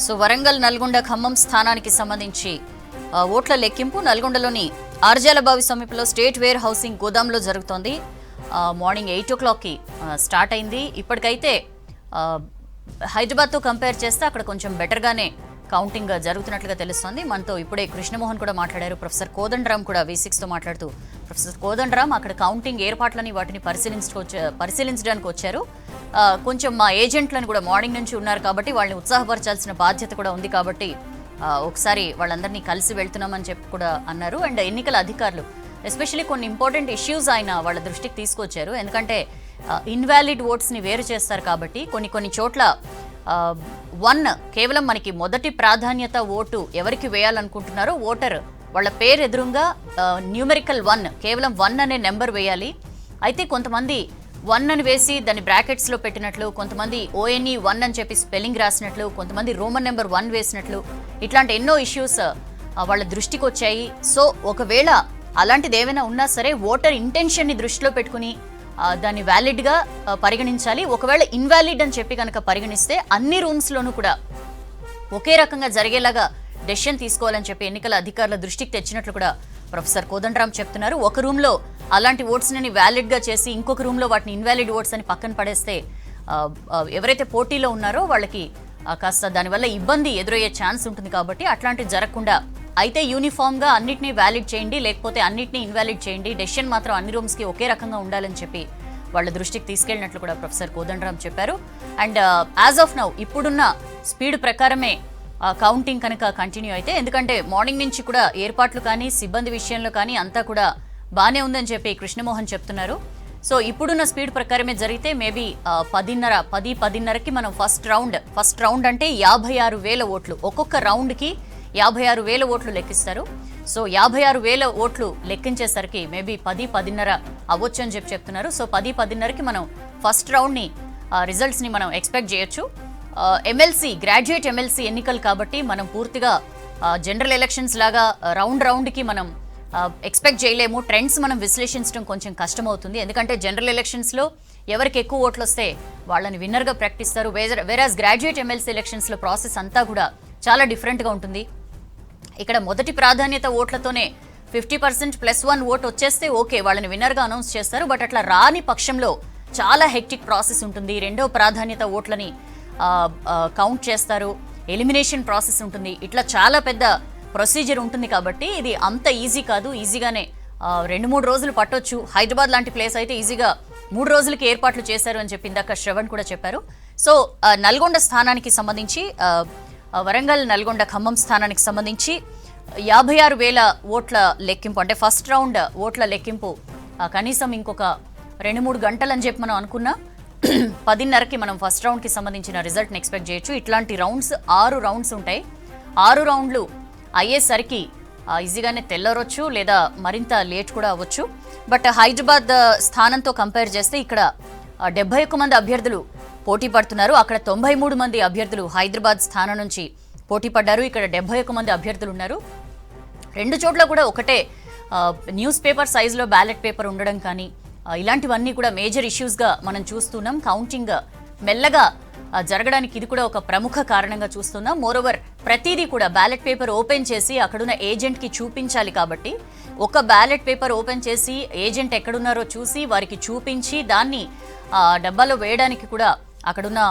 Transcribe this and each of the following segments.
So Warangal Nalgonda Khammam స్థానానికి సంబంధించి ఓట్ల లెక్కింపు నల్గొండలోని ఆర్జాలబావి సమీపంలో స్టేట్ వేర్ హౌసింగ్ గోదాంలో జరుగుతోంది. మార్నింగ్ 8 o'clockకి స్టార్ట్ అయింది. ఇప్పటికైతే హైదరాబాద్తో కంపేర్ చేస్తే అక్కడ కొంచెం బెటర్గానే కౌంటింగ్ జరుగుతున్నట్లుగా తెలుస్తోంది. మనతో ఇప్పుడే కృష్ణమోహన్ కూడా మాట్లాడారు. ప్రొఫెసర్ కోదండరామ్ కూడా V6తో మాట్లాడుతూ, ప్రొఫెసర్ కోదండరామ్ అక్కడ కౌంటింగ్ ఏర్పాట్లని వాటిని పరిశీలించడానికి వచ్చారు. కొంచెం మా ఏజెంట్లను కూడా మార్నింగ్ నుంచి ఉన్నారు కాబట్టి వాళ్ళని ఉత్సాహపరచాల్సిన బాధ్యత కూడా ఉంది కాబట్టి ఒకసారి వాళ్ళందరినీ కలిసి వెళ్తున్నామని చెప్పి కూడా అన్నారు. అండ్ ఎన్నికల అధికారులు ఎస్పెషల్లీ కొన్ని ఇంపార్టెంట్ ఇష్యూస్ ఆయన వాళ్ళ దృష్టికి తీసుకొచ్చారు. ఎందుకంటే ఇన్వాలిడ్ ఓట్స్ని వేరు చేస్తారు కాబట్టి కొన్ని చోట్ల కేవలం మనకి మొదటి ప్రాధాన్యత ఓటు ఎవరికి వేయాలనుకుంటున్నారో ఓటర్ వాళ్ళ పేరు ఎదురుగా న్యూమెరికల్ 1 కేవలం 1 అనే నెంబర్ వేయాలి. అయితే కొంతమంది 1 అని వేసి దాన్ని బ్రాకెట్స్లో పెట్టినట్లు, కొంతమంది ONE 1 అని చెప్పి స్పెల్లింగ్ రాసినట్లు, కొంతమంది రోమన్ నెంబర్ 1 వేసినట్లు, ఇట్లాంటి ఎన్నో ఇష్యూస్ వాళ్ళ దృష్టికి వచ్చాయి. సో ఒకవేళ అలాంటిది ఏమైనా ఉన్నా సరే ఓటర్ ఇంటెన్షన్ని దృష్టిలో పెట్టుకుని దాన్ని వ్యాలిడ్గా పరిగణించాలి. ఒకవేళ ఇన్వాలిడ్ అని చెప్పి కనుక పరిగణిస్తే అన్ని రూమ్స్లోనూ కూడా ఒకే రకంగా జరిగేలాగా డెసిషన్ తీసుకోవాలని చెప్పి ఎన్నికల అధికారుల దృష్టికి తెచ్చినట్లు కూడా ప్రొఫెసర్ కోదండరామ్ చెప్తున్నారు. ఒక రూమ్లో అలాంటి ఓట్స్ని వ్యాలిడ్గా చేసి ఇంకొక రూమ్లో వాటిని ఇన్వాలిడ్ ఓట్స్ అని పక్కన పడేస్తే ఎవరైతే పోటీలో ఉన్నారో వాళ్ళకి కాస్త దానివల్ల ఇబ్బంది ఎదురయ్యే ఛాన్స్ ఉంటుంది. కాబట్టి అట్లాంటివి జరగకుండా అయితే యూనిఫామ్గా అన్నిటినీ వ్యాలిడ్ చేయండి, లేకపోతే అన్నిటినీ ఇన్వాలిడ్ చేయండి, డెసిషన్ మాత్రం అన్ని రూమ్స్కి ఒకే రకంగా ఉండాలని చెప్పి వాళ్ళ దృష్టికి తీసుకెళ్లినట్లు కూడా ప్రొఫెసర్ కోదండరామ్ చెప్పారు. అండ్ యాజ్ ఆఫ్ నౌ ఇప్పుడున్న స్పీడ్ ప్రకారమే కౌంటింగ్ కనుక కంటిన్యూ అయితే, ఎందుకంటే మార్నింగ్ నుంచి కూడా ఏర్పాట్లు కానీ సిబ్బంది విషయంలో కానీ అంతా కూడా బాగానే ఉందని చెప్పి కృష్ణమోహన్ చెప్తున్నారు. సో ఇప్పుడున్న స్పీడ్ ప్రకారమే జరిగితే మేబీ 10:30కి మనం ఫస్ట్ రౌండ్ అంటే 56,000 ఓట్లు, ఒక్కొక్క రౌండ్కి 56,000 ఓట్లు లెక్కిస్తారు. సో 56,000 ఓట్లు లెక్కించేసరికి మేబీ 10:30 అవ్వచ్చు అని చెప్పి చెప్తున్నారు. సో 10:30కి మనం ఫస్ట్ రౌండ్ని రిజల్ట్స్ని మనం ఎక్స్పెక్ట్ చేయొచ్చు. గ్రాడ్యుయేట్ ఎమ్మెల్సీ ఎన్నికలు కాబట్టి మనం పూర్తిగా జనరల్ ఎలక్షన్స్ లాగా రౌండ్కి మనం ఎక్స్పెక్ట్ చేయలేము. ట్రెండ్స్ మనం విశ్లేషించడం కొంచెం కష్టమవుతుంది. ఎందుకంటే జనరల్ ఎలక్షన్స్లో ఎవరికి ఎక్కువ ఓట్లు వస్తే వాళ్ళని విన్నర్గా ప్రకటిస్తారు. వేరాజ్ గ్రాడ్యుయేట్ ఎమ్మెల్సీ ఎలక్షన్స్లో ప్రాసెస్ అంతా కూడా చాలా డిఫరెంట్గా ఉంటుంది. ఇక్కడ మొదటి ప్రాధాన్యత ఓట్లతోనే 50% +1 ఓట్ వచ్చేస్తే ఓకే, వాళ్ళని విన్నర్గా అనౌన్స్ చేస్తారు. బట్ అట్లా రాని పక్షంలో చాలా హెక్టిక్ ప్రాసెస్ ఉంటుంది. రెండో ప్రాధాన్యత ఓట్లని కౌంట్ చేస్తారు, ఎలిమినేషన్ ప్రాసెస్ ఉంటుంది, ఇట్లా చాలా పెద్ద ప్రొసీజర్ ఉంటుంది. కాబట్టి ఇది అంత ఈజీ కాదు. ఈజీగానే 2-3 రోజులు పట్టొచ్చు. హైదరాబాద్ లాంటి ప్లేస్ అయితే ఈజీగా 3 రోజులకి ఏర్పాట్లు చేశారు అని చెప్పి ఇందాక శ్రవణ్ కూడా చెప్పారు. సో నల్గొండ స్థానానికి సంబంధించి వరంగల్ నల్గొండ ఖమ్మం స్థానానికి సంబంధించి 56,000 ఓట్ల లెక్కింపు అంటే ఫస్ట్ రౌండ్ ఓట్ల లెక్కింపు కనీసం ఇంకొక 2-3 గంటలు అని చెప్పి మనం అనుకున్నా 10:30కి మనం ఫస్ట్ రౌండ్కి సంబంధించిన రిజల్ట్ని ఎక్స్పెక్ట్ చేయొచ్చు. ఇట్లాంటి 6 రౌండ్స్ ఉంటాయి. 6 రౌండ్లు అయ్యేసరికి ఈజీగానే తెల్లరొచ్చు, లేదా మరింత లేట్ కూడా అవ్వచ్చు. బట్ హైదరాబాద్ స్థానంతో కంపేర్ చేస్తే ఇక్కడ 71 మంది అభ్యర్థులు పోటీ పడుతున్నారు. అక్కడ 93 మంది అభ్యర్థులు హైదరాబాద్ స్థానం నుంచి పోటీ పడ్డారు. ఇక్కడ 71 మంది అభ్యర్థులు ఉన్నారు. 2 చోట్ల కూడా ఒకటే న్యూస్ పేపర్ సైజులో బ్యాలెట్ పేపర్ ఉండడం కానీ ఇలాంటివన్నీ కూడా మేజర్ ఇష్యూస్గా మనం చూస్తున్నాం. కౌంటింగ్ మెల్లగా జరగడానికి ఇది కూడా ఒక ప్రముఖ కారణంగా చూస్తున్నాం. మోరోవర్ ప్రతిదీ కూడా బ్యాలెట్ పేపర్ ఓపెన్ చేసి అక్కడున్న ఏజెంట్కి చూపించాలి. కాబట్టి ఒక బ్యాలెట్ పేపర్ ఓపెన్ చేసి ఏజెంట్ ఎక్కడున్నారో చూసి వారికి చూపించి దాన్ని డబ్బాలో వేయడానికి కూడా అక్కడున్న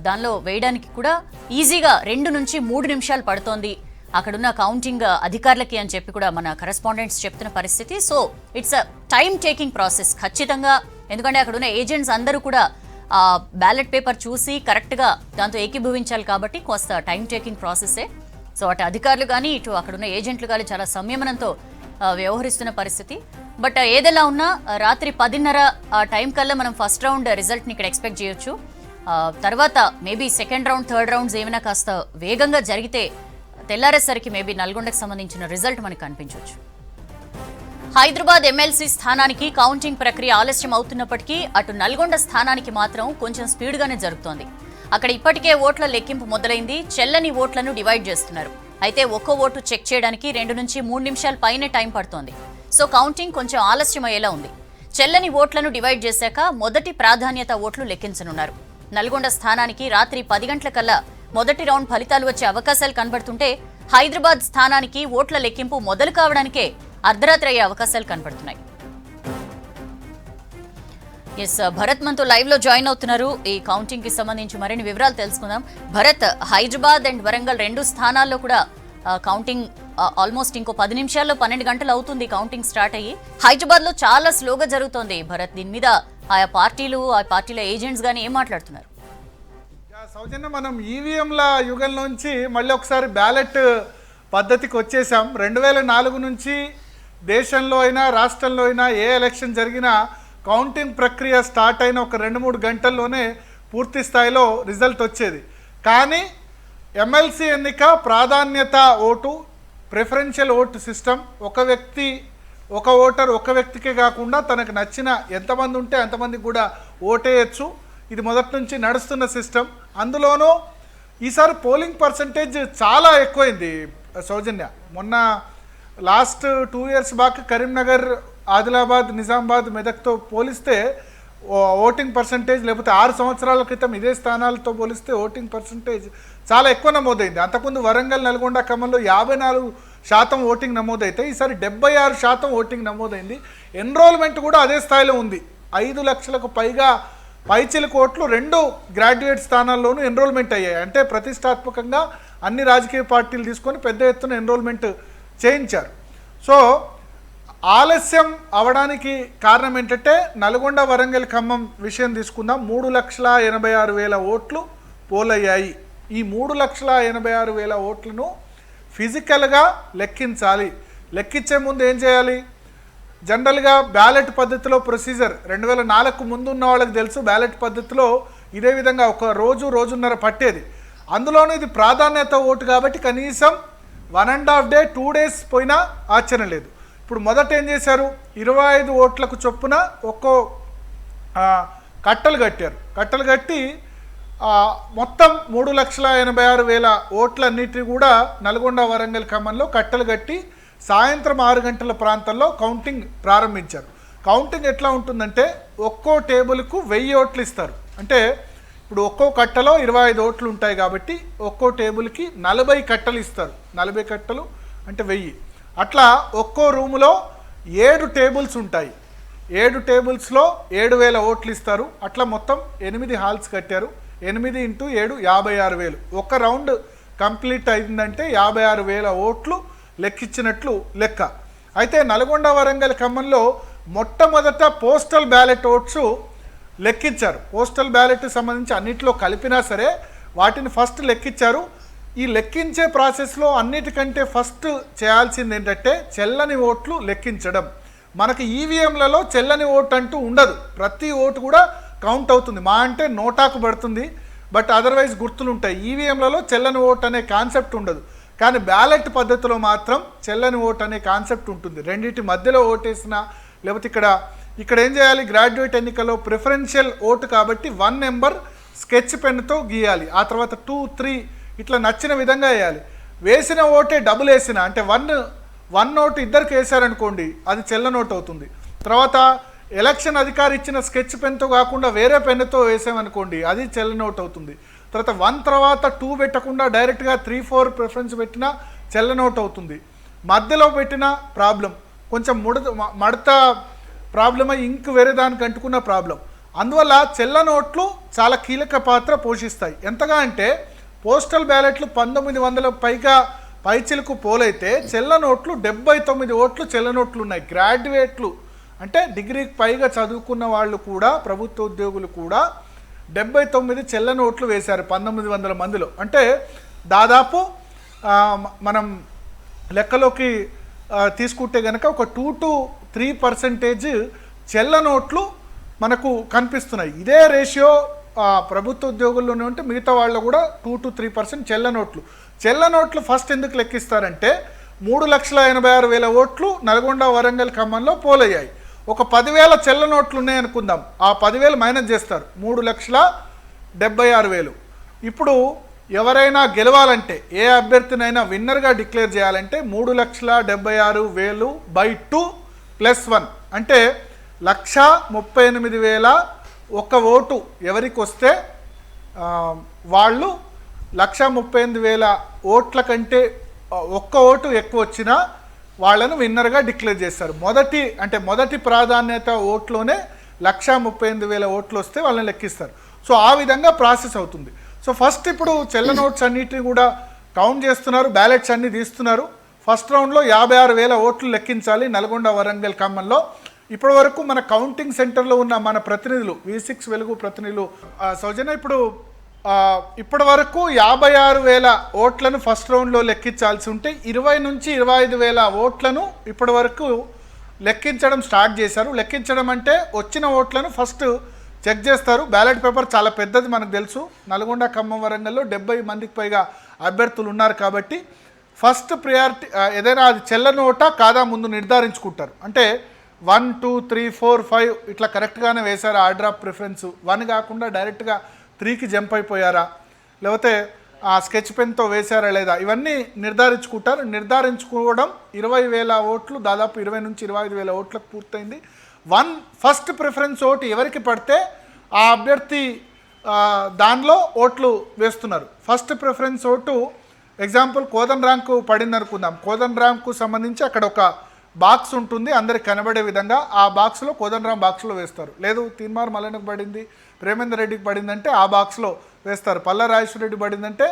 దానిలో వేయడానికి కూడా ఈజీగా 2 నుంచి 3 నిమిషాలు పడుతోంది అక్కడున్న కౌంటింగ్ అధికారులకి అని చెప్పి కూడా మన కరెస్పాండెంట్స్ చెప్తున్న పరిస్థితి. So it's a time taking process ఖచ్చితంగా. ఎందుకంటే అక్కడున్న ఏజెంట్స్ అందరూ కూడా బ్యాలెట్ పేపర్ చూసి కరెక్ట్గా దాంతో ఏకీభవించాలి కాబట్టి కొంత టైం టేకింగ్ ప్రాసెస్సే. సో అటు అధికారులు కానీ ఇటు అక్కడున్న ఏజెంట్లు కానీ చాలా సంయమనంతో వ్యవహరిస్తున్న పరిస్థితి. బట్ ఏదైనా ఉన్నా రాత్రి 10:30 టైం కల్లా మనం ఫస్ట్ రౌండ్ రిజల్ట్ని ఇక్కడ ఎక్స్పెక్ట్ చేయొచ్చు. తర్వాత maybe second round, third rounds ఏమైనా కాస్త వేగంగా జరిగితే తెల్లారేసరికి మేబీ నల్గొండకు సంబంధించిన రిజల్ట్ మనకు కనిపించవచ్చు. హైదరాబాద్ ఎమ్మెల్సీ స్థానానికి కౌంటింగ్ ప్రక్రియ ఆలస్యం అవుతున్నప్పటికీ అటు నల్గొండ స్థానానికి మాత్రం కొంచెం స్పీడ్గానే జరుగుతోంది. అక్కడ ఇప్పటికే ఓట్ల లెక్కింపు మొదలైంది. చెల్లని ఓట్లను డివైడ్ చేస్తున్నారు. అయితే ఒక్కో ఓటు చెక్ చేయడానికి 2 నుంచి 3 నిమిషాల పైనే టైం పడుతోంది. సో కౌంటింగ్ కొంచెం ఆలస్యం అయ్యేలా ఉంది. చెల్లని ఓట్లను డివైడ్ చేశాక మొదటి ప్రాధాన్యత ఓట్లు లెక్కించనున్నారు. నల్గొండ స్థానానికి రాత్రి 10 గంటలకల్లా మొదటి రౌండ్ ఫలితాలు వచ్చే అవకాశాలు కనబడుతుంటే హైదరాబాద్ స్థానానికి ఓట్ల లెక్కింపు మొదలు కావడానికే అర్ధరాత్రి అయ్యే అవకాశాలు కనబడుతున్నాయి. ఎస్ భరత్ మనతో లైవ్ లో జాయిన్ అవుతున్నారు. ఈ కౌంటింగ్ కి సంబంధించి మరిన్ని వివరాలు తెలుసుకుందాం. భరత్, హైదరాబాద్ అండ్ వరంగల్ రెండు స్థానాల్లో కూడా కౌంటింగ్ ఆల్మోస్ట్ ఇంకో 10 నిమిషాల్లో 12 గంటలు అవుతుంది కౌంటింగ్ స్టార్ట్ అయ్యి. హైదరాబాద్ లో చాలా స్లోగా జరుగుతోంది భరత్. దీని మీద ఆయా పార్టీల ఏజెంట్స్ గానీ ఏం మాట్లాడుతున్నారు? సౌజన్య, మనం ఈవీఎంల యుగంలోంచి మళ్ళీ ఒకసారి బ్యాలెట్ పద్ధతికి వచ్చేసాం. 2004 నుంచి దేశంలో అయినా రాష్ట్రంలో అయినా ఏ ఎలక్షన్ జరిగినా కౌంటింగ్ ప్రక్రియ స్టార్ట్ అయిన ఒక 2-3 గంటల్లోనే పూర్తి స్థాయిలో రిజల్ట్ వచ్చేది. కానీ ఎమ్మెల్సీ ఎన్నిక ప్రాధాన్యత ఓటు, ప్రిఫరెన్షియల్ ఓటు సిస్టమ్, ఒక వ్యక్తి ఒక ఓటర్ ఒక వ్యక్తికే కాకుండా తనకు నచ్చిన ఎంతమంది ఉంటే అంతమందికి కూడా ఓటేయచ్చు. ఇది మొదటి నుంచి నడుస్తున్న సిస్టమ్. అందులోనూ ఈసారి పోలింగ్ పర్సంటేజ్ చాలా ఎక్కువైంది సౌజన్య. మొన్న last 2 years back Karimnagar, Adilabad, Nizamabad, మెదక్తో పోలిస్తే ఓటింగ్ పర్సంటేజ్, లేకపోతే 6 సంవత్సరాల క్రితం ఇదే స్థానాలతో పోలిస్తే ఓటింగ్ పర్సంటేజ్ చాలా ఎక్కువ నమోదైంది. అంతకుముందు వరంగల్, నల్గొండ, ఖమ్మంలో 54% ఓటింగ్ నమోదైతే ఈసారి 76% ఓటింగ్ నమోదైంది. ఎన్రోల్మెంట్ కూడా అదే స్థాయిలో ఉంది. 5 లక్షలకు పైగా పైచిలకు ఓట్లు 2 గ్రాడ్యుయేట్ స్థానాల్లోనూ ఎన్రోల్మెంట్ అయ్యాయి. అంటే ప్రతిష్టాత్మకంగా అన్ని రాజకీయ పార్టీలు తీసుకొని పెద్ద ఎత్తున ఎన్రోల్మెంట్ చేయించారు. సో ఆలస్యం అవడానికి కారణం ఏంటంటే నల్గొండ, వరంగల్, ఖమ్మం విషయం తీసుకుందాం. 3,86,000 ఓట్లు పోలయ్యాయి. ఈ 3,86,000 ఓట్లను ఫిజికల్గా లెక్కించాలి. లెక్కించే ముందు ఏం చేయాలి? జనరల్గా బ్యాలెట్ పద్ధతిలో ప్రొసీజర్ 2004కు ముందు ఉన్న వాళ్ళకి తెలుసు. బ్యాలెట్ పద్ధతిలో ఇదే విధంగా ఒక రోజున్నర పట్టేది. అందులోనూ ఇది ప్రాధాన్యత ఓటు కాబట్టి కనీసం 1.5 డే 2 డేస్ పోయినా ఆశ్చర్యం లేదు. ఇప్పుడు మొదట ఏం చేశారు? 25 ఓట్లకు చొప్పున ఒక్కో కట్టలు కట్టారు. కట్టలు కట్టి మొత్తం 3,86,000 ఓట్లన్నిటిని కూడా నల్గొండ, వరంగల్, ఖమ్మంలో కట్టలు కట్టి సాయంత్రం 6 గంటల ప్రాంతంలో కౌంటింగ్ ప్రారంభించారు. కౌంటింగ్ ఎట్లా ఉంటుందంటే ఒక్కో టేబుల్కు 1000 ఓట్లు ఇస్తారు. అంటే ఇప్పుడు ఒక్కో కట్టలో 25 ఓట్లు ఉంటాయి కాబట్టి ఒక్కో టేబుల్కి 40 కట్టలు ఇస్తారు. 40 కట్టలు అంటే 1000. అట్లా ఒక్కో రూములో 7 టేబుల్స్ ఉంటాయి. 7 టేబుల్స్లో 7,000 ఓట్లు ఇస్తారు. అట్లా మొత్తం 8 హాల్స్ కట్టారు. 8 × 7 56,000. ఒక రౌండ్ కంప్లీట్ అయిందంటే 56,000 ఓట్లు లెక్కించినట్లు లెక్క. అయితే నల్గొండ, వరంగల్, ఖమ్మంలో మొట్టమొదట పోస్టల్ బ్యాలెట్ ఓట్స్ లెక్కించారు. పోస్టల్ బ్యాలెట్ సంబంధించి అన్నింటిలో కలిపినా సరే వాటిని ఫస్ట్ లెక్కించారు. ఈ లెక్కించే ప్రాసెస్లో అన్నిటికంటే ఫస్ట్ చేయాల్సింది ఏంటంటే చెల్లని ఓట్లు లెక్కించడం. మనకి ఈవీఎంలలో చెల్లని ఓటు అంటూ ఉండదు. ప్రతి ఓటు కూడా కౌంట్ అవుతుంది. మా అంటే నోటాకు పడుతుంది, బట్ అదర్వైజ్ గుర్తులు ఉంటాయి. ఈవీఎంలలో చెల్లని ఓటు అనే కాన్సెప్ట్ ఉండదు. కానీ బ్యాలెట్ పద్ధతిలో మాత్రం చెల్లని ఓటు అనే కాన్సెప్ట్ ఉంటుంది. రెండింటి మధ్యలో ఓటేసినా లేకపోతే ఇక్కడ ఏం చేయాలి? గ్రాడ్యుయేట్ ఎన్నికల్లో ప్రిఫరెన్షియల్ ఓటు కాబట్టి 1 నెంబర్ స్కెచ్ పెన్తో గీయాలి. ఆ తర్వాత 2, 3 ఇట్లా నచ్చిన విధంగా వేయాలి. వేసిన ఓటే డబుల్ వేసిన అంటే 1 ఓటు ఇద్దరికి వేశారనుకోండి అది చెల్ల నోట్ అవుతుంది. తర్వాత ఎలక్షన్ అధికారి ఇచ్చిన స్కెచ్ పెన్తో కాకుండా వేరే పెన్నుతో వేసామనుకోండి అది చెల్ల నోట్ అవుతుంది. తర్వాత 1 తర్వాత 2 పెట్టకుండా డైరెక్ట్గా 3, 4 ప్రిఫరెన్స్ పెట్టినా చెల్ల నోట్ అవుతుంది. మధ్యలో పెట్టిన ప్రాబ్లం, కొంచెం మడత ప్రాబ్లం అయి ఇంక్ వేరే దానికి అంటుకున్న ప్రాబ్లం. అందువల్ల చెల్ల నోట్లు చాలా కీలక పాత్ర పోషిస్తాయి. ఎంతగా అంటే పోస్టల్ బ్యాలెట్లు 1900 పైగా పైచిలకు పోలైతే చెల్ల నోట్లు 79 ఓట్లు చెల్ల నోట్లు ఉన్నాయి. గ్రాడ్యుయేట్లు అంటే డిగ్రీకి పైగా చదువుకున్న వాళ్ళు కూడా, ప్రభుత్వ ఉద్యోగులు కూడా 79 చెల్ల నోట్లు వేశారు 1900 మందిలో. అంటే దాదాపు మనం లెక్కలోకి తీసుకుంటే కనుక ఒక 2 to 3% చెల్ల నోట్లు మనకు కనిపిస్తున్నాయి. ఇదే రేషియో ప్రభుత్వ ఉద్యోగుల్లోనే ఉంటే మిగతా వాళ్ళు కూడా 2 to 3% చెల్ల నోట్లు ఫస్ట్ ఎందుకు లెక్కిస్తారంటే 3,86,000 ఓట్లు నల్గొండ, వరంగల్, ఖమ్మంలో పోలయ్యాయి. ఒక 10,000 చెల్ల నోట్లు ఉన్నాయనుకుందాం. ఆ 10,000 మైనస్ చేస్తారు. 3,76,000. ఇప్పుడు ఎవరైనా గెలవాలంటే ఏ అభ్యర్థినైనా విన్నర్గా డిక్లేర్ చేయాలంటే 3,76,000 by 2 + 1 అంటే 1,38,000 ఒక్క ఓటు ఎవరికి వస్తే వాళ్ళు 1,38,000 ఓట్ల కంటే ఒక్క ఓటు ఎక్కువ వచ్చినా వాళ్ళను విన్నర్గా డిక్లేర్ చేస్తారు. మొదటి ప్రాధాన్యత ఓట్లోనే 1,38,000 ఓట్లు వస్తే వాళ్ళని లెక్కిస్తారు. సో ఆ విధంగా ప్రాసెస్ అవుతుంది. సో ఫస్ట్ ఇప్పుడు చెల్ల నోట్స్ అన్నిటిని కూడా కౌంట్ చేస్తున్నారు, బ్యాలెట్స్ అన్ని తీస్తున్నారు. ఫస్ట్ రౌండ్లో 56,000 ఓట్లు లెక్కించాలి నల్గొండ, వరంగల్, ఖమ్మంలో. ఇప్పటి వరకు మన కౌంటింగ్ సెంటర్లో ఉన్న మన ప్రతినిధులు, V6 వెలుగు ప్రతినిధులు సౌజన్య, ఇప్పటి వరకు 56,000 ఓట్లను ఫస్ట్ రౌండ్లో లెక్కించాల్సి ఉంటే 20,000 నుంచి 25,000 ఓట్లను ఇప్పటి వరకు లెక్కించడం స్టార్ట్ చేశారు. లెక్కించడం అంటే వచ్చిన ఓట్లను ఫస్ట్ చెక్ చేస్తారు. బ్యాలెట్ పేపర్ చాలా పెద్దది, మనకు తెలుసు. నల్గొండ, ఖమ్మం, వరంగల్లో 70 మందికి పైగా అభ్యర్థులు ఉన్నారు కాబట్టి ఫస్ట్ ప్రియారిటీ ఏదైనా అది చెల్లని ఓటా కాదా ముందు నిర్ధారించుకుంటారు. అంటే 1, 2, 3, 4, 5 ఇట్లా కరెక్ట్గానే వేశారా, ఆర్డర్ ఆఫ్ ప్రిఫరెన్స్ 1 కాకుండా డైరెక్ట్గా 3కి జంప్ అయిపోయారా, లేకపోతే ఆ స్కెచ్ పెన్తో వేశారా లేదా, ఇవన్నీ నిర్ధారించుకుంటారు. నిర్ధారించుకోవడం 20,000 ఓట్లు, దాదాపు 20,000 నుంచి 25,000 ఓట్లకు పూర్తయింది. ఫస్ట్ ప్రిఫరెన్స్ ఓటు ఎవరికి పడితే ఆ అభ్యర్థి దానిలో ఓట్లు వేస్తున్నారు. ఫస్ట్ ప్రిఫరెన్స్ ఓటు ఎగ్జాంపుల్ కోదండరాంకు పడింది అనుకుందాం. కోదండరాంకు సంబంధించి అక్కడ ఒక బాక్స్ ఉంటుంది అందరికి కనబడే విధంగా, ఆ బాక్స్లో కోదండరాం బాక్స్లో వేస్తారు. లేదు తీన్మార్ మల్లన్నకు పడింది, ప్రేమేందర్ రెడ్డికి పడిందంటే ఆ బాక్స్లో వేస్తారు. పల్లా రాజేశ్వర పడిందంటే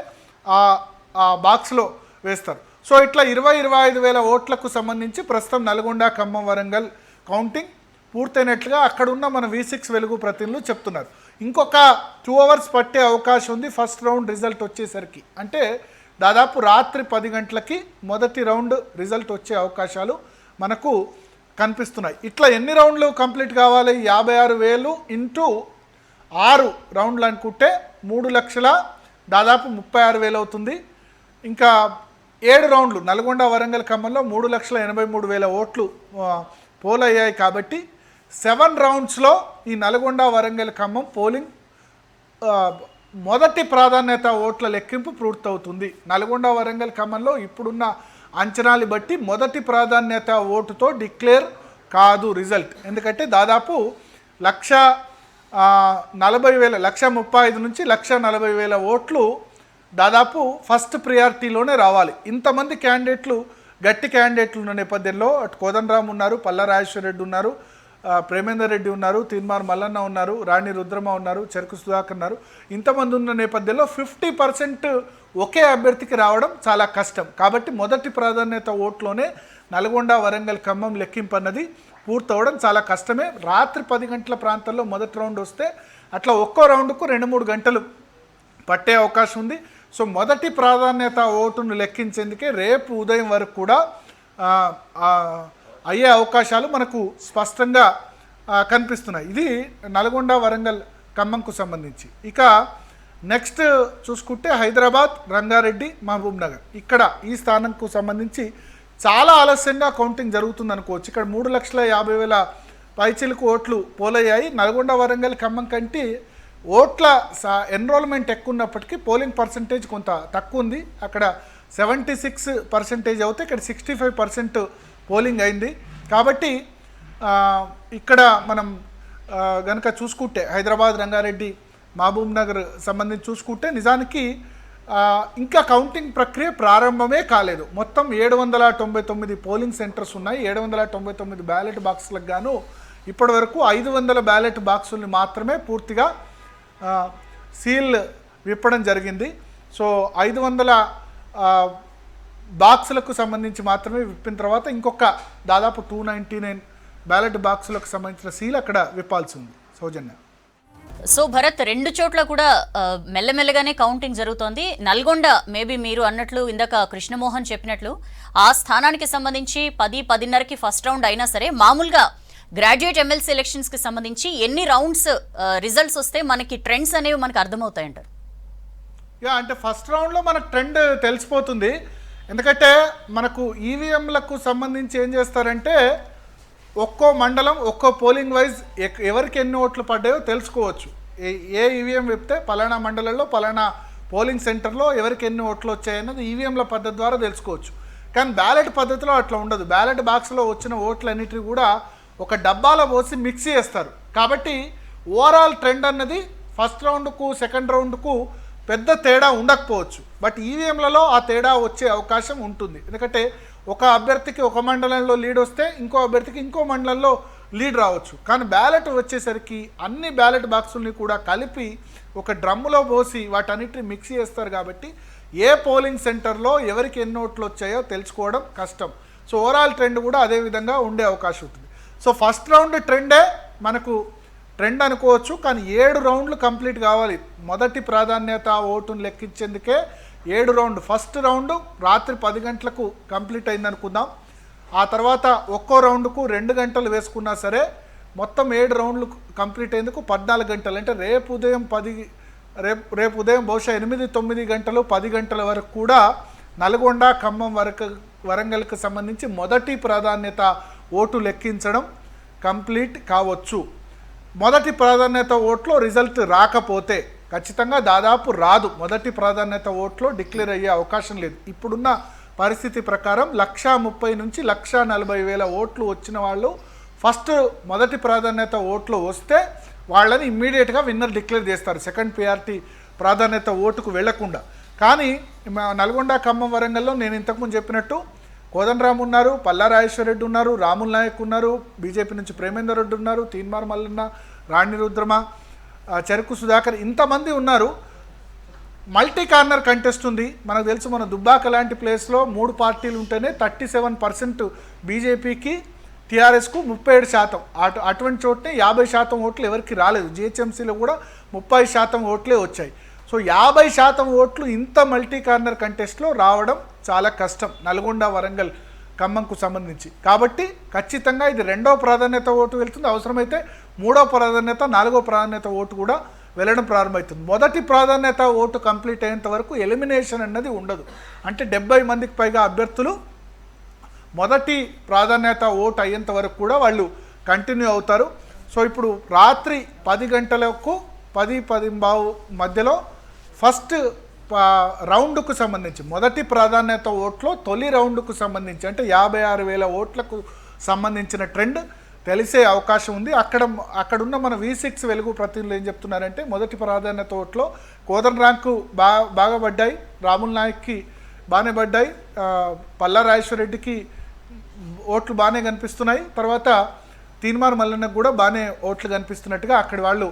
ఆ బాక్స్లో వేస్తారు. సో ఇట్లా 20,000-25,000 ఓట్లకు సంబంధించి ప్రస్తుతం నల్గొండ, ఖమ్మం, వరంగల్ కౌంటింగ్ పూర్తయినట్లుగా అక్కడున్న మన V6 వెలుగు ప్రతినిధులు చెప్తున్నారు. ఇంకొక 2 అవర్స్ పట్టే అవకాశం ఉంది ఫస్ట్ రౌండ్ రిజల్ట్ వచ్చేసరికి. అంటే దాదాపు రాత్రి 10 గంటలకి మొదటి రౌండ్ రిజల్ట్ వచ్చే అవకాశాలు మనకు కనిపిస్తున్నాయి. ఇట్లా ఎన్ని రౌండ్లు కంప్లీట్ కావాలి? 56,000 ఇంటూ 6 రౌండ్లు అనుకుంటే 3 లక్షల దాదాపు 36,000 అవుతుంది. ఇంకా 7 రౌండ్లు నల్గొండ, వరంగల్, ఖమ్మంలో 3,83,000 ఓట్లు పోల్ అయ్యాయి. కాబట్టి 7 రౌండ్స్లో ఈ నల్గొండ, వరంగల్, ఖమ్మం పోలింగ్ మొదటి ప్రాధాన్యత ఓట్ల లెక్కింపు పూర్తవుతుంది. నల్గొండ, వరంగల్, ఖమ్మంలో ఇప్పుడున్న అంచనాలు బట్టి మొదటి ప్రాధాన్యత ఓటుతో డిక్లేర్ కాదు రిజల్ట్. ఎందుకంటే దాదాపు 1,40,000 1,35,000 నుంచి 1,40,000 ఓట్లు దాదాపు ఫస్ట్ ప్రియారిటీలోనే రావాలి. ఇంతమంది క్యాండిడేట్లు, గట్టి క్యాండిడేట్లు ఉన్న నేపథ్యంలో అటు కోదండరాం ఉన్నారు, పల్లా రాజేశ్వర రెడ్డి ఉన్నారు, ప్రేమేందర్ రెడ్డి ఉన్నారు, తీన్మార్ మల్లన్న ఉన్నారు, రాణి రుద్రమ ఉన్నారు, చెరుకు సుధాకర్ ఉన్నారు. ఇంతమంది ఉన్న నేపథ్యంలో 50% ఒకే అభ్యర్థికి రావడం చాలా కష్టం. కాబట్టి మొదటి ప్రాధాన్యత ఓట్లోనే నల్గొండ, వరంగల్, ఖమ్మం లెక్కింపు అన్నది పూర్తవడం చాలా కష్టమే. రాత్రి 10 గంటల ప్రాంతంలో మొదటి రౌండ్ వస్తే అట్లా ఒక్కో రౌండ్కు 2-3 గంటలు పట్టే అవకాశం ఉంది. సో మొదటి ప్రాధాన్యత ఓటును లెక్కించేందుకే రేపు ఉదయం వరకు కూడా అయ్యే అవకాశాలు మనకు స్పష్టంగా కనిపిస్తున్నాయి. ఇది నల్గొండ, వరంగల్, ఖమ్మంకు సంబంధించి. ఇక నెక్స్ట్ చూసుకుంటే హైదరాబాద్, రంగారెడ్డి, మహబూబ్ నగర్, ఇక్కడ ఈ స్థానంకు సంబంధించి చాలా ఆలస్యంగా కౌంటింగ్ జరుగుతుంది అనుకోవచ్చు. ఇక్కడ 3,50,000 పైచిలకు ఓట్లు పోలయ్యాయి. నల్గొండ, వరంగల్, ఖమ్మం కంటే ఓట్ల ఎన్రోల్మెంట్ ఎక్కువ ఉన్నప్పటికీ పోలింగ్ పర్సంటేజ్ కొంత తక్కువ ఉంది. అక్కడ 76% అవుతే ఇక్కడ 65% పోలింగ్ అయింది. కాబట్టి ఇక్కడ మనం కనుక చూసుకుంటే హైదరాబాద్, రంగారెడ్డి, మహబూబ్ నగర్ సంబంధించి చూసుకుంటే నిజానికి ఇంకా కౌంటింగ్ ప్రక్రియ ప్రారంభమే కాలేదు. మొత్తం 799 పోలింగ్ సెంటర్స్ ఉన్నాయి. 799 బ్యాలెట్ బాక్సులకు గాను ఇప్పటి వరకు 500 బ్యాలెట్ బాక్సుల్ని మాత్రమే పూర్తిగా సీల్ విప్పడం జరిగింది. సో 500 బాక్సులకు సంబంధించి మాత్రమే విప్పిన తర్వాత ఇంకొక దాదాపు 299 బ్యాలెట్ బాక్సులకు సంబంధించిన సీల్ అక్కడ విప్పాల్సి ఉంది. సౌజన్య, సో భరత్, 2 చోట్ల కూడా మెల్లమెల్లగానే కౌంటింగ్ జరుగుతోంది. నల్గొండ మేబీ మీరు అన్నట్లు ఇందాక కృష్ణమోహన్ చెప్పినట్లు ఆ స్థానానికి సంబంధించి 10-10:30కి ఫస్ట్ రౌండ్ అయినా సరే మామూలుగా గ్రాడ్యుయేట్ ఎమ్మెల్సీ ఎలక్షన్స్కి సంబంధించి ఎన్ని రౌండ్స్ రిజల్ట్స్ వస్తే మనకి ట్రెండ్స్ అనేవి మనకు అర్థమవుతాయంటారు? అంటే ఫస్ట్ రౌండ్లో మనకు ట్రెండ్ తెలిసిపోతుంది. ఎందుకంటే మనకు ఈవీఎంలకు సంబంధించి ఏం చేస్తారంటే ఒక్కో మండలం, ఒక్కో పోలింగ్ వైజ్ ఎవరికి ఎన్ని ఓట్లు పడ్డాయో తెలుసుకోవచ్చు. ఏ ఈవీఎం విప్తే పలానా మండలంలో పలానా పోలింగ్ సెంటర్లో ఎవరికి ఎన్ని ఓట్లు వచ్చాయన్నది ఈవీఎంల పద్ధతి ద్వారా తెలుసుకోవచ్చు. కానీ బ్యాలెట్ పద్ధతిలో అట్లా ఉండదు. బ్యాలెట్ బాక్స్లో వచ్చిన ఓట్లన్నిటిని కూడా ఒక డబ్బాలో పోసి మిక్స్ చేస్తారు. కాబట్టి ఓవరాల్ ట్రెండ్ అన్నది ఫస్ట్ రౌండ్కు, సెకండ్ రౌండ్కు పెద్ద తేడా ఉండకపోవచ్చు, బట్ ఈవీఎంలలో ఆ తేడా వచ్చే అవకాశం ఉంటుంది. ఎందుకంటే ఒక అభ్యర్థికి ఒక మండలంలో లీడ్ వస్తే ఇంకో అభ్యర్థికి ఇంకో మండలంలో లీడ్ రావచ్చు. కానీ బ్యాలెట్ వచ్చేసరికి అన్ని బ్యాలెట్ బాక్సుల్ని కూడా కలిపి ఒక డ్రమ్ములో పోసి వాటన్నిటిని మిక్స్ చేస్తారు కాబట్టి ఏ పోలింగ్ సెంటర్లో ఎవరికి ఎన్ని ఓట్లు వచ్చాయో తెలుసుకోవడం కష్టం. సో ఓవరాల్ ట్రెండ్ కూడా అదే విధంగా ఉండే అవకాశం ఉంటుంది. సో ఫస్ట్ రౌండ్ ట్రెండే మనకు ట్రెండ్ అనుకోవచ్చు, కానీ 7 రౌండ్లు కంప్లీట్ కావాలి. మొదటి ప్రాధాన్యత ఓటును లెక్కించేందుకే 7 రౌండ్. ఫస్ట్ రౌండ్ రాత్రి 10 గంటలకు కంప్లీట్ అయింది అనుకుందాం. ఆ తర్వాత ఒక్కో రౌండ్కు 2 గంటలు వేసుకున్నా సరే మొత్తం 7 రౌండ్లు కంప్లీట్ అయ్యేందుకు 14 గంటలు. అంటే రేపు ఉదయం బహుశా 8-9 గంటలు 10 గంటల వరకు కూడా నల్గొండ ఖమ్మం వరంగల్కి సంబంధించి మొదటి ప్రాధాన్యత ఓటు లెక్కించడం కంప్లీట్ కావచ్చు. మొదటి ప్రాధాన్యత ఓట్లో రిజల్ట్ రాకపోతే ఖచ్చితంగా దాదాపు రాదు. మొదటి ప్రాధాన్యత ఓట్లో డిక్లేర్ అయ్యే అవకాశం లేదు. ఇప్పుడున్న పరిస్థితి ప్రకారం 130,000 నుంచి 140,000 ఓట్లు వచ్చిన వాళ్ళు ఫస్ట్ మొదటి ప్రాధాన్యత ఓట్లు వస్తే వాళ్ళని ఇమ్మీడియట్గా విన్నర్ డిక్లేర్ చేస్తారు, సెకండ్ ప్రియారిటీ ప్రాధాన్యత ఓటుకు వెళ్లకుండా. కానీ నల్గొండ ఖమ్మం వరంగల్లో నేను ఇంతకుముందు చెప్పినట్టు కోదండరామ్ ఉన్నారు, పల్లా రాజేశ్వర రెడ్డి ఉన్నారు, రాముల్ నాయక్ ఉన్నారు, బీజేపీ నుంచి ప్రేమేందర్ రెడ్డి ఉన్నారు, తీన్మార్ మల్లన్న, రాణి రుద్రమ, చెరుకు సుధాకర్, ఇంతమంది ఉన్నారు. మల్టీ కార్నర్ కంటెస్ట్ ఉంది. మనకు తెలుసు మన దుబ్బాక లాంటి ప్లేస్లో 3 పార్టీలు ఉంటేనే 37% బీజేపీకి, టీఆర్ఎస్కు 37%. అటువంటి చోటనే 50% ఓట్లు ఎవరికి రాలేదు. జిహెచ్ఎంసీలో కూడా 30% ఓట్లే వచ్చాయి. సో 50% ఓట్లు ఇంత మల్టీ కార్నర్ కంటెస్ట్లో రావడం చాలా కష్టం నల్గొండ వరంగల్ ఖమ్మంకు సంబంధించి. కాబట్టి ఖచ్చితంగా ఇది 2వ ప్రాధాన్యత ఓటు వెళ్తుంది. అవసరమైతే 3వ ప్రాధాన్యత 4వ ప్రాధాన్యత ఓటు కూడా వెళ్ళడం ప్రారంభమవుతుంది. మొదటి ప్రాధాన్యత ఓటు కంప్లీట్ అయ్యేంత వరకు ఎలిమినేషన్ అన్నది ఉండదు. అంటే 70 మందికి పైగా అభ్యర్థులు మొదటి ప్రాధాన్యత ఓటు అయ్యేంత వరకు కూడా వాళ్ళు కంటిన్యూ అవుతారు. సో ఇప్పుడు రాత్రి 10 గంటలకు 10-10:15 మధ్యలో ఫస్ట్ రౌండ్కు సంబంధించి మొదటి ప్రాధాన్యత ఓట్లో తొలి రౌండ్కు సంబంధించి అంటే 56,000 ఓట్లకు సంబంధించిన ట్రెండ్ తెలిసే అవకాశం ఉంది. అక్కడున్న మన V6 వెలుగు ప్రతినిధులు ఏం చెప్తున్నారంటే మొదటి ప్రాధాన్యత ఓట్లో కోదండరామ్కు బాగా పడ్డాయి, రాముల్ నాయక్కి బాగానే పడ్డాయి, పల్లా రాజేశ్వర రెడ్డికి ఓట్లు బాగానే కనిపిస్తున్నాయి, తర్వాత తీన్మార్ మల్లన్నకు కూడా బాగానే ఓట్లు కనిపిస్తున్నట్టుగా అక్కడి వాళ్ళు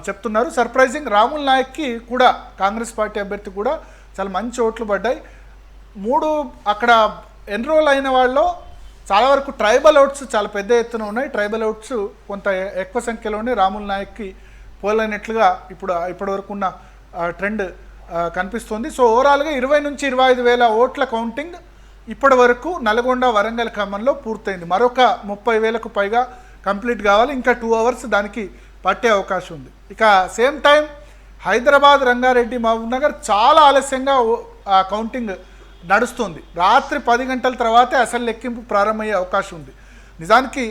చెప్తున్నారు. సర్ప్రైజింగ్ రాముల్ నాయక్కి కూడా కాంగ్రెస్ పార్టీ అభ్యర్థి కూడా చాలా మంచి ఓట్లు పడ్డాయి. 3 అక్కడ ఎన్రోల్ అయిన వాళ్ళు చాలా వరకు ట్రైబల్ ఓట్స్ చాలా పెద్ద ఎత్తున ఉన్నాయి. ట్రైబల్ ఓట్స్ కొంత ఎక్కువ సంఖ్యలోనే రాముల్ నాయక్కి పోలైనట్లుగా ఇప్పటి వరకు ఉన్న ట్రెండ్ కనిపిస్తుంది. సో ఓవరాల్గా 20,000-25,000 ఓట్ల కౌంటింగ్ ఇప్పటి వరకు నల్గొండ వరంగల్ ఖమ్మంలో పూర్తయింది. మరొక 30,000కు పైగా కంప్లీట్ కావాలి. ఇంకా 2 అవర్స్ దానికి పట్టే అవకాశం ఉంది. ఇక సేమ్ టైం హైదరాబాద్, రంగారెడ్డి, మహబూబ్ నగర్ చాలా ఆలస్యంగా కౌంటింగ్ నడుస్తుంది. రాత్రి 10 గంటల తర్వాతే అసలు లెక్కింపు ప్రారంభమయ్యే అవకాశం ఉంది. నిజానికి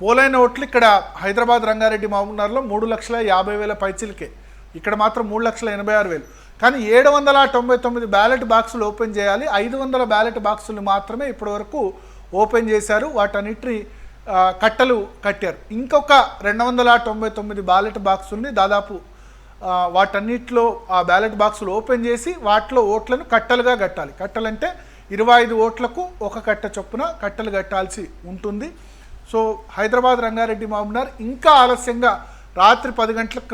పోలైన ఓట్లు ఇక్కడ హైదరాబాద్, రంగారెడ్డి, మహబూబ్ నగర్లో 3,50,000 పైచిలకే, ఇక్కడ మాత్రం 3,86,000. కానీ 799 బ్యాలెట్ బాక్సులు ఓపెన్ చేయాలి. 500 బ్యాలెట్ బాక్సులు మాత్రమే ఇప్పటివరకు ఓపెన్ చేశారు. వాటన్నిటిని కట్టలు కట్టారు. ఇంకొక 299 బ్యాలెట్ బాక్సుల్ని దాదాపు వాటన్నిటిలో ఆ బ్యాలెట్ బాక్సులు ఓపెన్ చేసి వాటిలో ఓట్లను కట్టలుగా కట్టాలి. కట్టలంటే 25 ఓట్లకు ఒక కట్ట చొప్పున కట్టలు కట్టాల్సి ఉంటుంది. సో హైదరాబాద్, రంగారెడ్డి, మహబూబ్ నగర్ ఇంకా ఆలస్యంగా రాత్రి 10 గంటలకు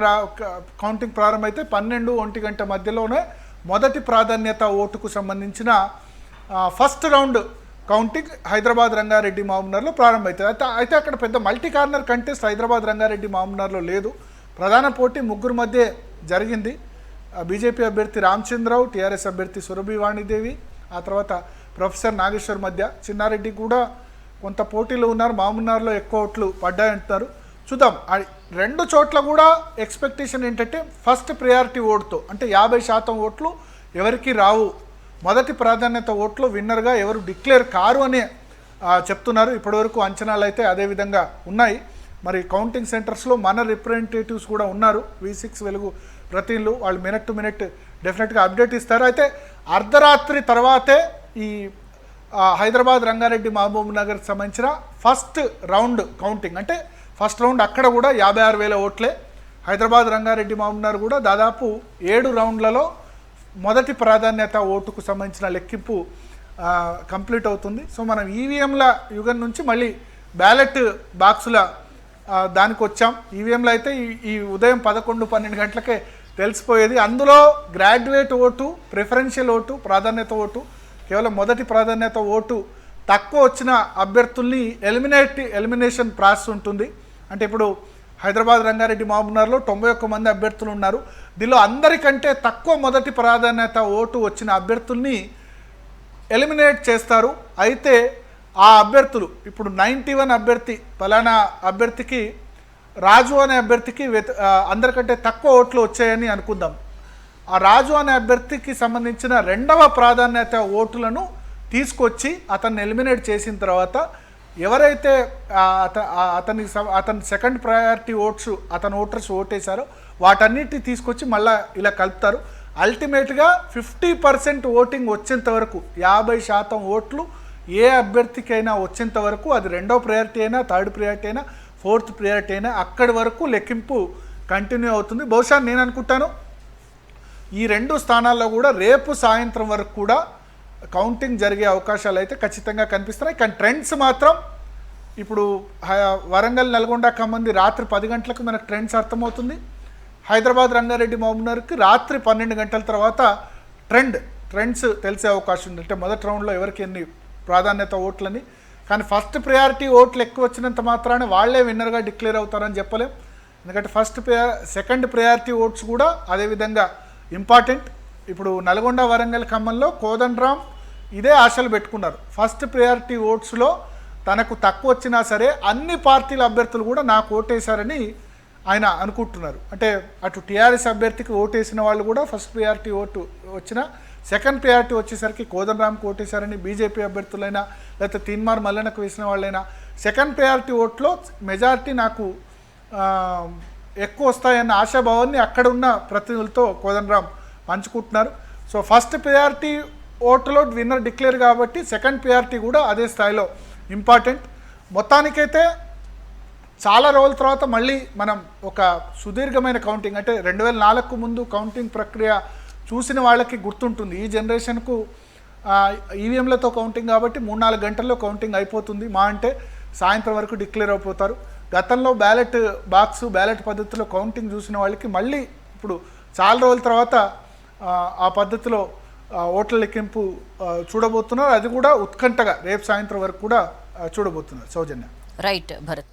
కౌంటింగ్ ప్రారంభమైతే 12-1 గంట మధ్యలోనే మొదటి ప్రాధాన్యత ఓటుకు సంబంధించిన first round counting Hyderabad, Rangareddy, మహబూబ్ నగర్లో ప్రారంభమవుతుంది. అయితే అక్కడ పెద్ద multi corner contest Hyderabad, Rangareddy, మహబూబ్ నగర్లో లేదు. ప్రధాన పోటీ 3 మధ్య జరిగింది. బీజేపీ అభ్యర్థి రామచంద్రరావు, టీఆర్ఎస్ అభ్యర్థి సురభి వాణిదేవి, ఆ తర్వాత ప్రొఫెసర్ నాగేశ్వర్ మధ్య. చిన్నారెడ్డి కూడా కొంత పోటీలో ఉన్నారు. మహబూబ్ నగర్లో ఎక్కువ ఓట్లు పడ్డాయంటున్నారు. చూద్దాం. 2 చోట్ల కూడా ఎక్స్పెక్టేషన్ ఏంటంటే ఫస్ట్ ప్రియారిటీ ఓటుతో అంటే 50% ఓట్లు ఎవరికి రావు, మొదటి ప్రాధాన్యత ఓట్లు విన్నర్గా ఎవరు డిక్లేర్ కారు అని చెప్తున్నారు. ఇప్పటివరకు అంచనాలు అయితే అదేవిధంగా ఉన్నాయి. మరి కౌంటింగ్ సెంటర్స్లో మన రిప్రజెంటేటివ్స్ కూడా ఉన్నారు, V6 వెలుగు ప్రతినిధులు. వాళ్ళు మినిట్ టు మినిట్ డెఫినెట్గా అప్డేట్ ఇస్తారు. అయితే అర్ధరాత్రి తర్వాతే ఈ హైదరాబాద్, రంగారెడ్డి, మహబూబ్ నగర్కి సంబంధించిన ఫస్ట్ రౌండ్ కౌంటింగ్ అంటే ఫస్ట్ రౌండ్ అక్కడ కూడా 56,000 ఓట్లే. హైదరాబాద్ రంగారెడ్డి మహబూబ్నగర్ కూడా దాదాపు 7 రౌండ్లలో మొదటి ప్రాధాన్యత ఓటుకు సంబంధించిన లెక్కింపు కంప్లీట్ అవుతుంది. సో మనం ఈవీఎంల యుగం నుంచి మళ్ళీ బ్యాలెట్ బాక్సుల దానికి వచ్చాం. ఈవీఎంలో అయితే ఈ ఉదయం 11-12 గంటలకే తెలిసిపోయేది. అందులో గ్రాడ్యుయేట్ ఓటు, ప్రిఫరెన్షియల్ ఓటు, ప్రాధాన్యత ఓటు, కేవలం మొదటి ప్రాధాన్యత ఓటు తక్కువ వచ్చిన అభ్యర్థుల్ని ఎలిమినేషన్ ప్రాసెస్ ఉంటుంది. అంటే ఇప్పుడు హైదరాబాద్ రంగారెడ్డి మహబూబ్నగర్లో 91 మంది అభ్యర్థులు ఉన్నారు. దీనిలో అందరికంటే తక్కువ మొదటి ప్రాధాన్యత ఓటు వచ్చిన అభ్యర్థుల్ని ఎలిమినేట్ చేస్తారు. అయితే ఆ అభ్యర్థులు ఇప్పుడు 91 అభ్యర్థి ఫలానా అభ్యర్థికి రాజు అనే అభ్యర్థికి అందరికంటే తక్కువ ఓట్లు వచ్చాయని అనుకుందాం. ఆ రాజు అనే అభ్యర్థికి సంబంధించిన 2వ ప్రాధాన్యత ఓటులను తీసుకొచ్చి అతన్ని ఎలిమినేట్ చేసిన తర్వాత ఎవరైతే అతని సెకండ్ ప్రయారిటీ ఓట్స్ అతని ఓటర్స్ ఓటేశారో వాటన్నిటిని తీసుకొచ్చి మళ్ళీ ఇలా కలుపుతారు. అల్టిమేట్గా 50% ఓటింగ్ వచ్చేంత వరకు 50% ఓట్లు ఏ అభ్యర్థికైనా వచ్చేంత వరకు, అది 2వ ప్రయారిటీ అయినా, 3rd ప్రయారిటీ అయినా, 4th ప్రయారిటీ అయినా, అక్కడి వరకు లెక్కింపు కంటిన్యూ అవుతుంది. బహుశా నేను అనుకుంటాను ఈ 2 స్థానాల్లో కూడా రేపు సాయంత్రం వరకు కూడా కౌంటింగ్ జరిగే అవకాశాలు అయితే ఖచ్చితంగా కనిపిస్తున్నాయి. కానీ ట్రెండ్స్ మాత్రం ఇప్పుడు వరంగల్, నల్గొండ, ఖమ్మంది రాత్రి 10 గంటలకు మనకు ట్రెండ్స్ అర్థమవుతుంది. హైదరాబాద్ రంగారెడ్డి మహబూబ్నగర్కి రాత్రి 12 గంటల తర్వాత ట్రెండ్స్ తెలిసే అవకాశం ఉంది. అంటే మొదటి రౌండ్లో ఎవరికి ఎన్ని ప్రాధాన్యత ఓట్లని. కానీ ఫస్ట్ ప్రయారిటీ ఓట్లు ఎక్కువ వచ్చినంత మాత్రాన వాళ్ళే విన్నర్గా డిక్లేర్ అవుతారని చెప్పలేం. ఎందుకంటే సెకండ్ ప్రయారిటీ ఓట్స్ కూడా అదేవిధంగా ఇంపార్టెంట్. ఇప్పుడు నల్గొండ, వరంగల్, ఖమ్మంలో కోదండరాం ఇదే ఆశలు పెట్టుకున్నారు. ఫస్ట్ ప్రయారిటీ ఓట్స్లో తనకు తక్కువ వచ్చినా సరే అన్ని పార్టీల అభ్యర్థులు కూడా నాకు ఓటేశారని ఆయన అనుకుంటున్నారు. అంటే అటు టీఆర్ఎస్ అభ్యర్థికి ఓటేసిన వాళ్ళు కూడా ఫస్ట్ ప్రయారిటీ ఓటు వచ్చిన, సెకండ్ ప్రయారిటీ వచ్చేసరికి కోదండరాంకి ఓటేశారని బీజేపీ అభ్యర్థులైనా లేకపోతే తీన్మార్ మల్లన్నకు వేసిన వాళ్ళైనా సెకండ్ ప్రయారిటీ ఓట్లో మెజారిటీ నాకు ఎక్కువ వస్తాయన్న ఆశాభావాన్ని అక్కడ ఉన్న ప్రతినిధులతో కోదండరాం పంచుకుంటున్నారు. సో ఫస్ట్ ప్రయారిటీ ఓటులో విన్నర్ డిక్లేర్ కాబట్టి సెకండ్ ప్రయారిటీ కూడా అదే స్థాయిలో ఇంపార్టెంట్. మొత్తానికైతే చాలా రోజుల తర్వాత మళ్ళీ మనం ఒక సుదీర్ఘమైన కౌంటింగ్, అంటే 2004కు ముందు కౌంటింగ్ ప్రక్రియ చూసిన వాళ్ళకి గుర్తుంటుంది. ఈ జనరేషన్కు ఈవీఎంలతో కౌంటింగ్ కాబట్టి 3-4 గంటల్లో కౌంటింగ్ అయిపోతుంది. మా అంటే సాయంత్రం వరకు డిక్లేర్ అయిపోతారు. గతంలో బ్యాలెట్ పద్ధతిలో కౌంటింగ్ చూసిన వాళ్ళకి మళ్ళీ ఇప్పుడు చాలా రోజుల తర్వాత ఆ పద్ధతిలో ఓట్ల లెక్కింపు చూడబోతున్నారు. అది కూడా ఉత్కంఠగా రేపు సాయంత్రం వరకు కూడా చూడబోతున్నారు. సౌజన్య. రైట్ భరత్.